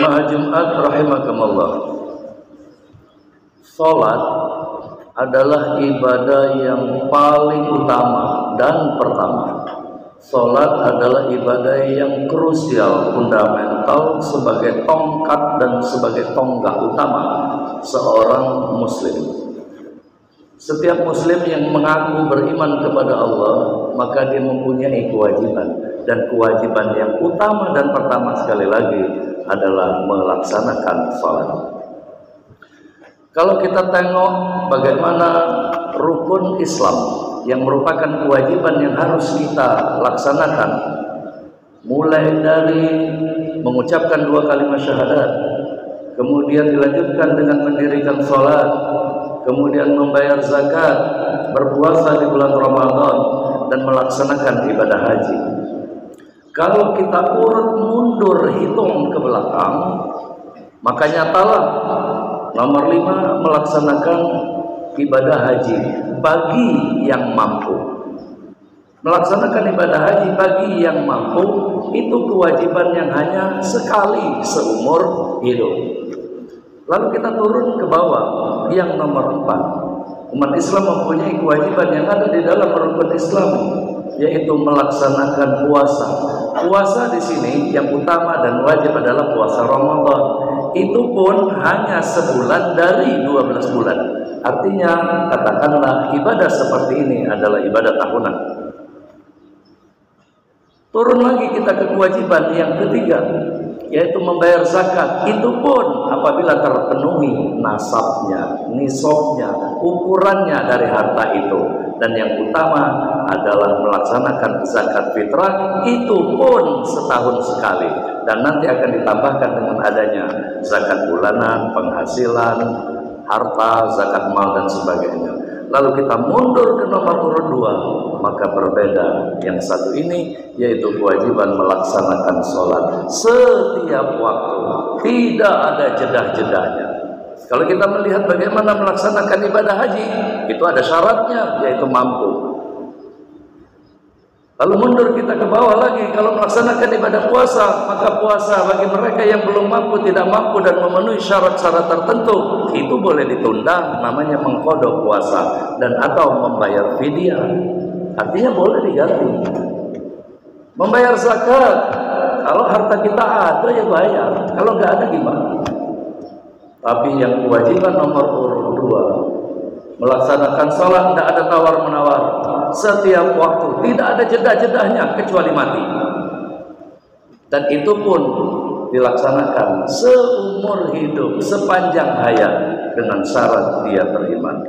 Jamaah Jumat rahimakumullah. Salat adalah ibadah yang paling utama dan pertama. Salat adalah ibadah yang krusial, fundamental, sebagai tongkat dan sebagai tonggak utama seorang muslim. Setiap muslim yang mengaku beriman kepada Allah, maka dia mempunyai kewajiban. Dan kewajiban yang utama dan pertama sekali lagi adalah melaksanakan salat. Kalau kita tengok bagaimana rukun Islam yang merupakan kewajiban yang harus kita laksanakan, mulai dari mengucapkan 2 kalimat syahadat, kemudian dilanjutkan dengan mendirikan salat, kemudian membayar zakat, berpuasa di bulan Ramadan, dan melaksanakan ibadah haji. Kalau kita urut mundur hitung ke belakang, maka nyatalah nomor 5 melaksanakan ibadah haji bagi yang mampu. Melaksanakan ibadah haji bagi yang mampu itu kewajiban yang hanya sekali seumur hidup. Lalu kita turun ke bawah, yang nomor 4. Umat Islam mempunyai kewajiban yang ada di dalam rukun Islam, yaitu melaksanakan puasa. Puasa di sini yang utama dan wajib adalah puasa Ramadan. Itu pun hanya sebulan dari 12 bulan. Artinya katakanlah ibadah seperti ini adalah ibadah tahunan. Turun lagi kita ke kewajiban yang ketiga, yaitu membayar zakat. Itu pun apabila terpenuhi nasabnya, nisabnya, ukurannya dari harta itu. Dan yang utama adalah melaksanakan zakat fitrah, itu pun setahun sekali. Dan nanti akan ditambahkan dengan adanya zakat bulanan, penghasilan, harta, zakat mal, dan sebagainya. Lalu kita mundur ke nomor urut 2, maka berbeda. Yang satu ini yaitu kewajiban melaksanakan sholat setiap waktu, tidak ada jeda-jedanya. Kalau kita melihat bagaimana melaksanakan ibadah haji, itu ada syaratnya, yaitu mampu. Lalu mundur kita ke bawah lagi, kalau melaksanakan ibadah puasa, maka puasa bagi mereka yang belum mampu, tidak mampu dan memenuhi syarat-syarat tertentu, itu boleh ditunda, namanya mengqadha puasa, dan atau membayar fidyah. Artinya boleh diganti. Membayar zakat, kalau harta kita ada ya bayar, kalau nggak ada gimana? Tapi yang kewajiban nomor urut 2, melaksanakan sholat tidak ada tawar-menawar, setiap waktu, tidak ada jeda-jedahnya kecuali mati. Dan itu pun dilaksanakan seumur hidup, sepanjang hayat, dengan syarat dia beriman,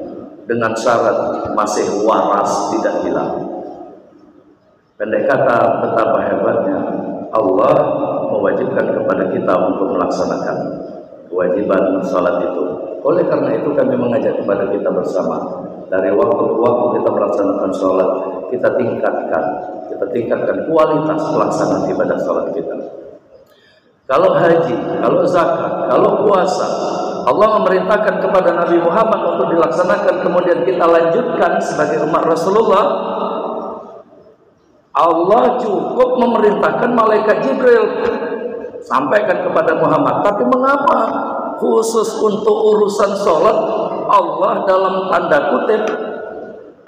dengan syarat masih waras, tidak hilang. Pendek kata, betapa hebatnya Allah mewajibkan kepada kita untuk melaksanakan kewajiban salat itu. Oleh karena itu kami mengajak kepada kita bersama, dari waktu ke waktu kita melaksanakan salat, kita tingkatkan kualitas pelaksanaan ibadah salat kita. Kalau haji, kalau zakat, kalau puasa, Allah memerintahkan kepada Nabi Muhammad untuk dilaksanakan, kemudian kita lanjutkan sebagai umat Rasulullah. Allah cukup memerintahkan malaikat Jibril sampaikan kepada Muhammad. Tapi mengapa khusus untuk urusan sholat Allah dalam tanda kutip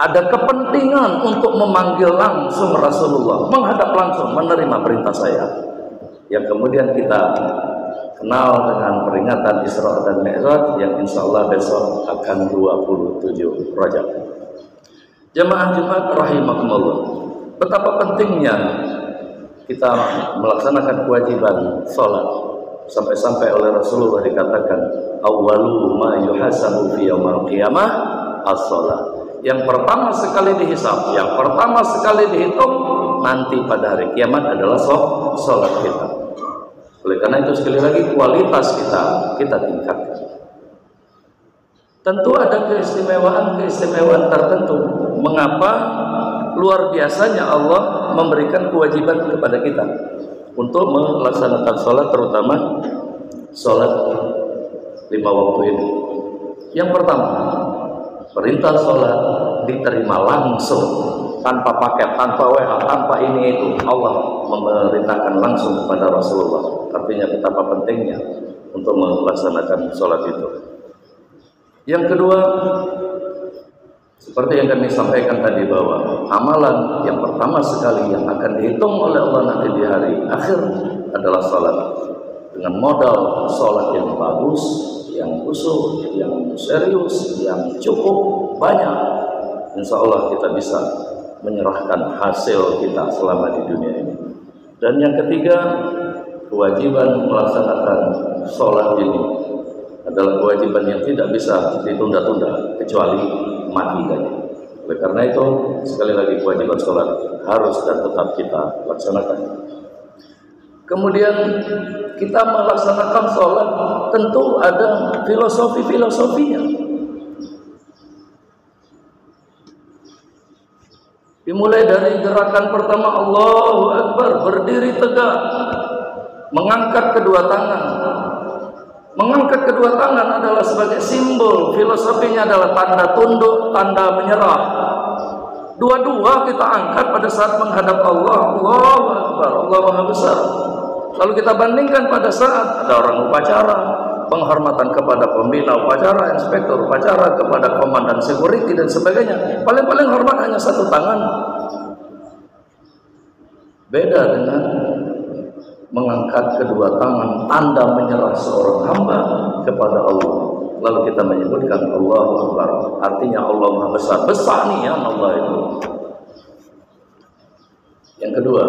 ada kepentingan untuk memanggil langsung Rasulullah, menghadap langsung, menerima perintah saya, yang kemudian kita kenal dengan peringatan Isra dan Mi'raj yang insya Allah besok akan 27 Rajab. Jamaah Jumat rahimakumullah, betapa pentingnya kita melaksanakan kewajiban sholat, sampai-sampai oleh Rasulullah dikatakan awwalu ma yuhasabu fi yaumil qiyamah as-sholat. Yang pertama sekali dihisab, yang pertama sekali dihitung nanti pada hari kiamat adalah sholat kita. Oleh karena itu sekali lagi kualitas kita tingkatkan. Tentu ada keistimewaan tertentu. Mengapa luar biasanya Allah memberikan kewajiban kepada kita untuk melaksanakan sholat, terutama sholat 5 waktu ini. Yang pertama, perintah sholat diterima langsung tanpa paket, tanpa WA, tanpa ini itu. Allah memerintahkan langsung kepada Rasulullah. Artinya betapa pentingnya untuk melaksanakan sholat itu. Yang kedua, seperti yang kami sampaikan tadi, bahwa amalan yang pertama sekali yang akan dihitung oleh Allah nanti di hari akhir adalah sholat. Dengan modal sholat yang bagus, yang khusyuk, yang serius, yang cukup banyak, insya Allah kita bisa menyerahkan hasil kita selama di dunia ini. Dan yang ketiga, kewajiban melaksanakan sholat ini adalah kewajiban yang tidak bisa ditunda-tunda kecuali mati tadi. Oleh karena itu, sekali lagi kewajiban sholat harus dan tetap kita laksanakan. Kemudian kita melaksanakan sholat tentu ada filosofinya. Dimulai dari gerakan pertama, Allahu Akbar, berdiri tegak, mengangkat kedua tangan. Mengangkat kedua tangan adalah sebagai simbol, filosofinya adalah tanda tunduk, tanda menyerah. Dua-dua kita angkat pada saat menghadap Allah. Allahu Akbar, Allah Maha Besar. Lalu kita bandingkan pada saat ada orang upacara, penghormatan kepada pembina upacara, inspektur upacara, kepada komandan security dan sebagainya. Paling-paling hormat hanya satu tangan. Beda dengan mengangkat kedua tangan, tanda menyerah seorang hamba kepada Allah. Lalu kita menyebutkan Allahu Akbar, artinya Allah Maha Besar. Besar nih ya Allah itu. Yang kedua,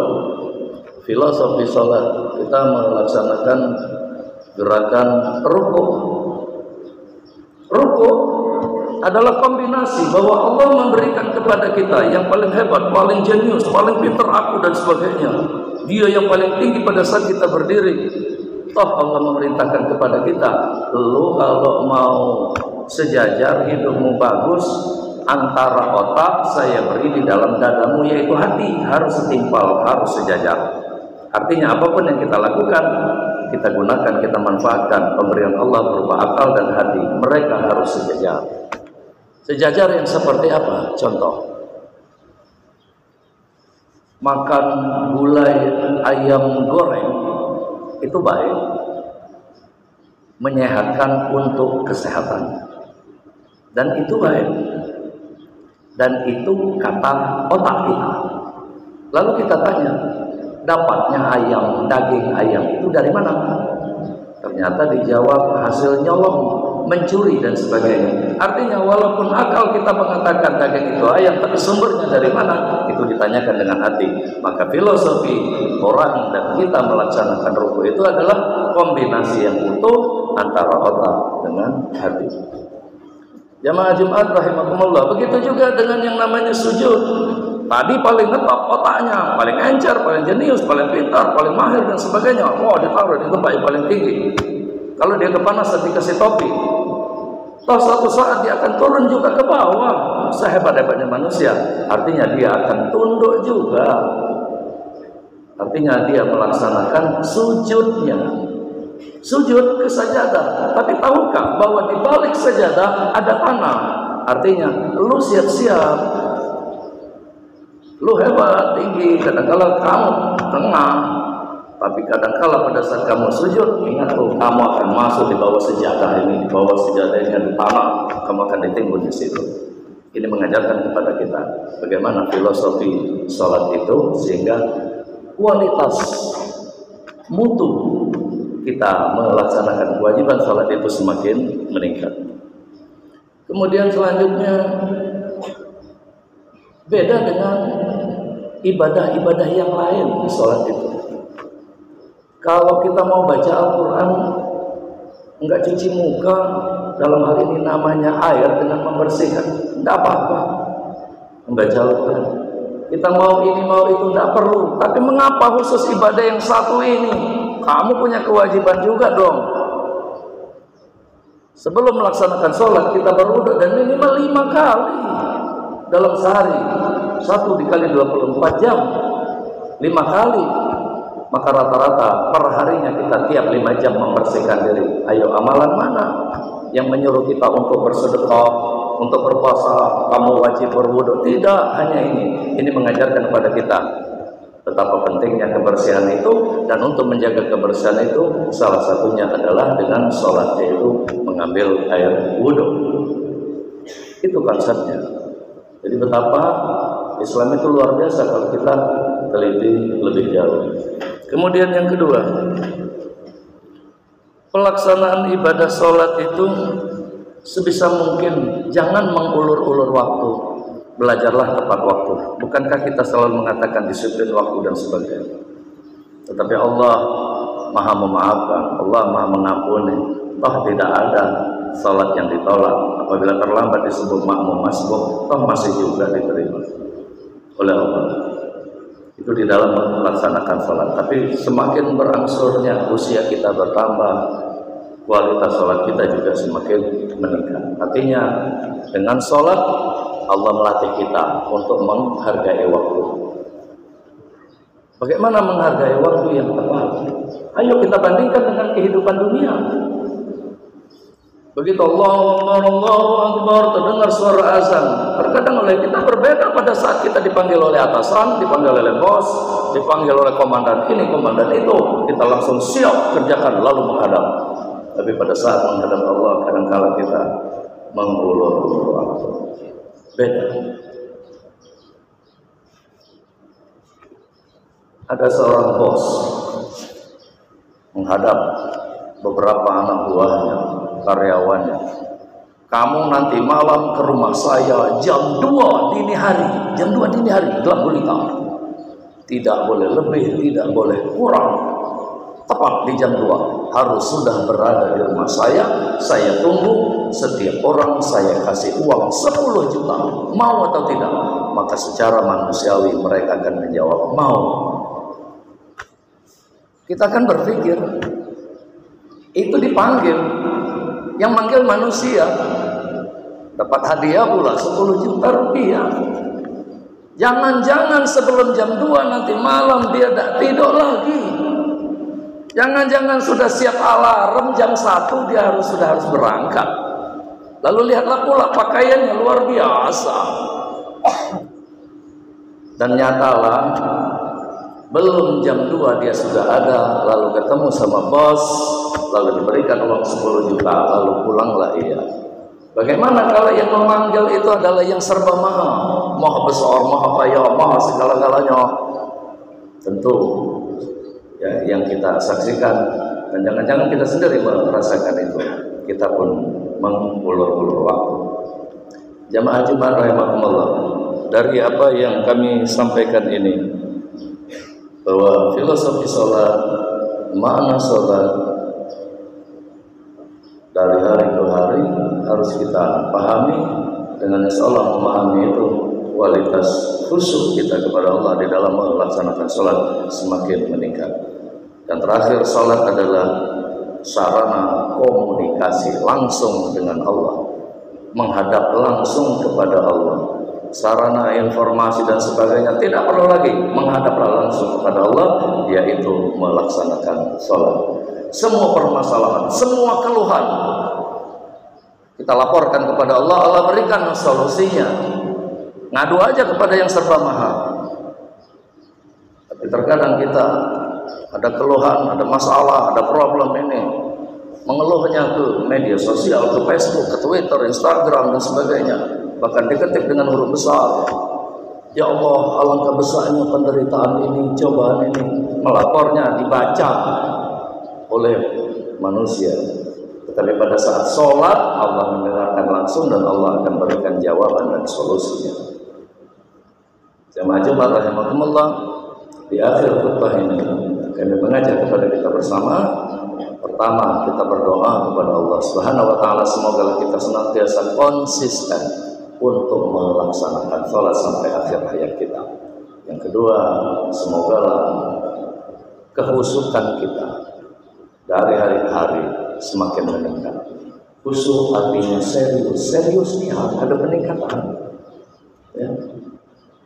filosofi salat, kita melaksanakan gerakan rukuk. Rukuk adalah kombinasi bahwa Allah memberikan kepada kita yang paling hebat, paling jenius, paling pintar aku dan sebagainya. Dia yang paling tinggi pada saat kita berdiri. Toh Allah memerintahkan kepada kita, lu kalau mau sejajar, hidupmu bagus, antara otak saya beri di dalam dadamu, yaitu hati, harus setimpal, harus sejajar. Artinya apapun yang kita lakukan, kita gunakan, kita manfaatkan pemberian Allah berupa akal dan hati. Mereka harus sejajar. Sejajar yang seperti apa? Contoh, makan gulai ayam goreng itu baik, menyehatkan untuk kesehatan, dan itu baik, dan itu kata otak kita. Lalu kita tanya, dapatnya ayam, daging ayam itu dari mana? Ternyata dijawab hasil nyolong, mencuri dan sebagainya. Artinya walaupun akal kita mengatakan daging itu ayam, tapi sumbernya dari mana? Itu ditanyakan dengan hati. Maka filosofi orang dan kita melaksanakan ruku itu adalah kombinasi yang utuh antara otak dengan hati. Jamaah Jumat rahimakumullah. Begitu juga dengan yang namanya sujud. Tadi paling ngetop otaknya, paling encer, paling jenius, paling pintar, paling mahir dan sebagainya. Wah, ditaruh di tempat yang paling tinggi. Kalau dia kepanasan dikasih topi, toh suatu saat dia akan turun juga ke bawah. Sehebat-hebatnya manusia, artinya dia akan tunduk juga. Artinya dia melaksanakan sujudnya. Sujud ke sajadah. Tapi tahukah bahwa di balik sajadah ada tanah? Artinya lu siap-siap. Lu hebat, tinggi, kadang-kala kamu tengah, tapi kadang-kala pada saat kamu sujud, ingat tuh, kamu akan masuk di bawah sejadah ini, di bawah sejadah ini ada tanah, kamu akan ditimbun di situ. Ini mengajarkan kepada kita bagaimana filosofi sholat itu, sehingga kualitas mutu kita melaksanakan kewajiban sholat itu semakin meningkat. Kemudian selanjutnya, beda dengan ibadah-ibadah yang lain di sholat itu. Kalau kita mau baca Al-Quran, enggak cuci muka, dalam hal ini namanya air dengan membersihkan, enggak apa-apa membaca Al-Quran. Kita mau ini mau itu enggak perlu. Tapi mengapa khusus ibadah yang satu ini? Kamu punya kewajiban juga dong. Sebelum melaksanakan sholat kita berwudu, dan minimal 5 kali dalam sehari, 1 dikali 24 jam, 5 kali. Maka rata-rata per harinya kita tiap 5 jam membersihkan diri. Ayo, amalan mana yang menyuruh kita untuk bersedekah, untuk berpuasa? Kamu kamu wajib berwudu. Tidak hanya ini. Ini mengajarkan kepada kita betapa pentingnya kebersihan itu, dan untuk menjaga kebersihan itu salah satunya adalah dengan sholat, yaitu mengambil air wudu. Itu konsepnya. Jadi betapa Islam itu luar biasa kalau kita teliti lebih jauh. Kemudian yang kedua, pelaksanaan ibadah sholat itu sebisa mungkin jangan mengulur-ulur waktu. Belajarlah tepat waktu. Bukankah kita selalu mengatakan disiplin waktu dan sebagainya? Tetapi Allah Maha memaafkan, Allah Maha mengampuni. Toh tidak ada salat yang ditolak. Apabila terlambat disebut makmum masbuk, toh masih juga diterima oleh Allah. Itu di dalam melaksanakan salat. Tapi semakin berangsurnya usia kita bertambah, kualitas salat kita juga semakin meningkat. Artinya dengan salat Allah melatih kita untuk menghargai waktu. Bagaimana menghargai waktu yang tepat? Ayo kita bandingkan dengan kehidupan dunia. Begitu Allahu Akbar, terdengar suara azan. Terkadang oleh kita berbeda pada saat kita dipanggil oleh atasan, dipanggil oleh bos, dipanggil oleh komandan ini, komandan itu. Kita langsung siap kerjakan lalu menghadap. Tapi pada saat menghadap Allah, kadang-kala kita mengulur-ulur waktu. Beda. Ada seorang bos menghadap beberapa anak buahnya, karyawannya. Kamu nanti malam ke rumah saya jam 2 dini hari. Jam 2 dini hari, gelap gulita. Tidak boleh lebih, tidak boleh kurang. Tepat di jam 2 harus sudah berada di rumah saya. Saya tunggu, setiap orang saya kasih uang 10 juta. Mau atau tidak? Maka secara manusiawi mereka akan menjawab mau. Kita akan berpikir itu dipanggil, yang manggil manusia, dapat hadiah pula 10 juta rupiah. Jangan-jangan sebelum jam 2 nanti malam dia tidak tidur lagi. Jangan-jangan sudah siap alarm jam 1 dia sudah harus berangkat. Lalu lihatlah pula pakaiannya luar biasa. Dan nyatalah belum jam 2 dia sudah ada, lalu ketemu sama bos, lalu diberikan uang 10 juta, lalu pulanglah ia. Bagaimana kalau yang memanggil itu adalah yang serba maha, maha besar, maha kaya, maha segala-galanya? Tentu ya, yang kita saksikan, dan jangan-jangan kita sendiri merasakan itu, kita pun mengulur-ulur waktu. Jamaah Jumat rahimakumullah, dari apa yang kami sampaikan ini, bahwa filosofi sholat, makna sholat dari hari ke hari harus kita pahami. Dengan insya Allah memahami itu, kualitas khusyuk kita kepada Allah di dalam melaksanakan sholat semakin meningkat. Dan terakhir, sholat adalah sarana komunikasi langsung dengan Allah, menghadap langsung kepada Allah. Sarana informasi dan sebagainya tidak perlu lagi, menghadaplah langsung kepada Allah, yaitu melaksanakan sholat. Semua permasalahan, semua keluhan kita laporkan kepada Allah, Allah berikan solusinya. Ngadu aja kepada yang serba maha. Tapi terkadang kita ada keluhan, ada masalah, ada problem ini, mengeluhnya ke media sosial, ke Facebook, ke Twitter, Instagram dan sebagainya. Bahkan diketik dengan huruf besar. Ya Allah, alangkah besarnya penderitaan ini, cobaan ini. Melapornya dibaca oleh manusia. Tetapi pada saat sholat, Allah mendengarkan langsung dan Allah akan berikan jawaban dan solusinya. Jamaah Jumat rahimakumullah, di akhir khutbah ini kami mengajak kepada kita bersama. Pertama, kita berdoa kepada Allah Subhanahu wa taala, semoga kita senantiasa konsisten untuk melaksanakan sholat sampai akhir hayat kita. Yang kedua, semoga kehusukan kita dari hari ke hari semakin meningkat. Khusyuk artinya serius nih, ada peningkatan. Ya.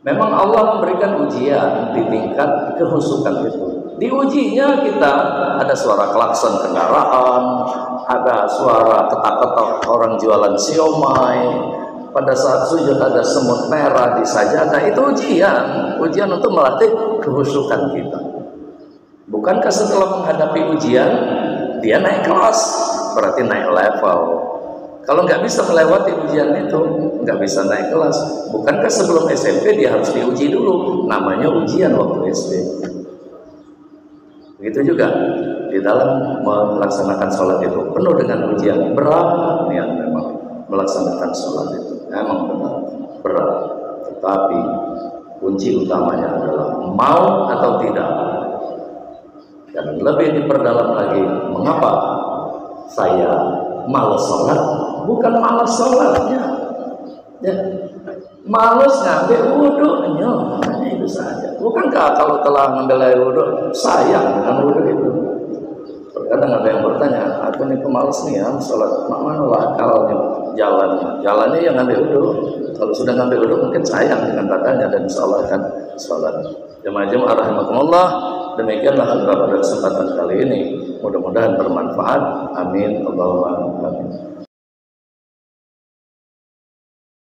Memang Allah memberikan ujian di tingkat kehusukan itu. Diujinya kita ada suara klakson kendaraan, ada suara ketak-ketak orang jualan siomay, pada saat sujud ada semut merah di sajadah, itu ujian untuk melatih kehusukan kita. Bukankah setelah menghadapi ujian dia naik kelas, berarti naik level. Kalau nggak bisa melewati ujian itu, nggak bisa naik kelas. Bukankah sebelum SMP dia harus diuji dulu, namanya ujian waktu SD. Begitu juga di dalam melaksanakan sholat itu penuh dengan ujian, berat niat memang melaksanakan sholat itu, memang berat. Tetapi kunci utamanya adalah mau atau tidak. Dan lebih diperdalam lagi, mengapa saya malas sholat? Bukan malas sholatnya, ya, malas ngambil wudhunya, hanya itu saja. Bukankah kalau telah ngambil air wudhu sayang dengan wudhu itu? Kadang ada yang bertanya, aku ini pemalas nih ya sholat, mana lah akalnya, jalannya yang ngambil wudhu. Kalau sudah ngambil wudhu mungkin sayang dengan badannya dan insya Allah akan sholat. Jemaah-jemaah rahimakumullah, demikianlah pada kesempatan kali ini. Mudah-mudahan bermanfaat. Amin. Allahumma amin.